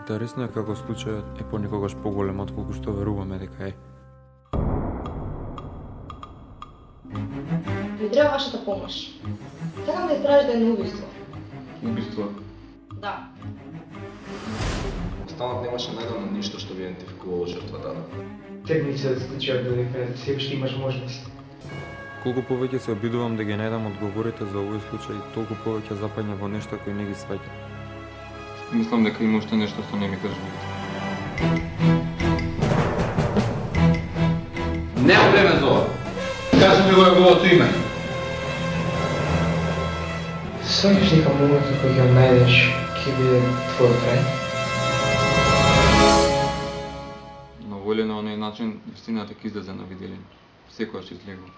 Интересно е како случајот е понекогаш поголем отколку што веруваме дека е. Ми треба вашата помош. Сакам да истражите едно убиство. Убиство. Да. Останат немаше најдавно ништо што би идентификувало жртвата. Тек ми се случува додека се уште имаш можност. Колку повеќе се обидувам да ги најдам одговорите за овој случај, толку повеќе запаѓам во нешто кои не ги сваќам. Мислам дека има уште нешто што не ми кажувате. Нема време за ова. Кажи ми го неговото име. Сваќаш дека моментот кој ќе најдеш ќе биде твојот крај? На воле на оној начин вистината ќе излезе на виделина. Секојаш излегува.